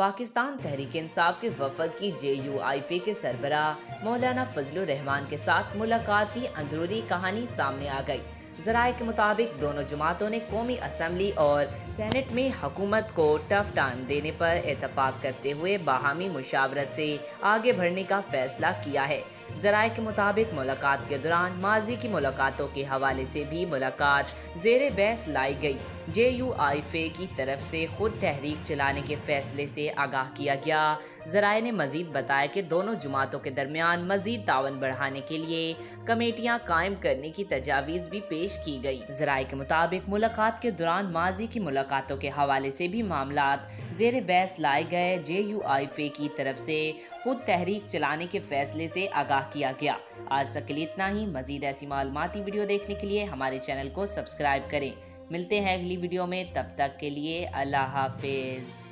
पाकिस्तान तहरीक इंसाफ के वफद की JUIF के सरबराह मौलाना फजलुर रहमान के साथ मुलाकात की अंदरूनी कहानी सामने आ गई। जराये के मुताबिक दोनों जमातों ने कौमी असम्बली और सेनेट में हुकूमत को टफ टाइम देने पर इतफाक करते हुए बाहमी मुशावरत से आगे बढ़ने का फैसला किया है। जराये के मुताबिक मुलाकात के दौरान माजी की मुलाकातों के हवाले से भी मुलाकात जेर बहस लाई गई। JUIF की तरफ से खुद तहरीक चलाने के फैसले से आगाह किया गया। जराये ने मजीद बताया कि दोनों जमातों के दरमियान मजीद तावन बढ़ाने के लिए कमेटियां कायम करने की तजावीज़ भी पेश की गई। जराये के मुताबिक मुलाकात के दौरान माजी की मुलाकातों के हवाले से भी मामलात जेर बहस लाए गए। JUIF की तरफ से खुद तहरीक चलाने के फैसले से आगाह किया गया। आज तक के लिए इतना ही। मजीद ऐसी मालूमाती वीडियो देखने के लिए हमारे चैनल को सब्सक्राइब करें। मिलते हैं अगली वीडियो में, तब तक के लिए अल्लाह हाफिज।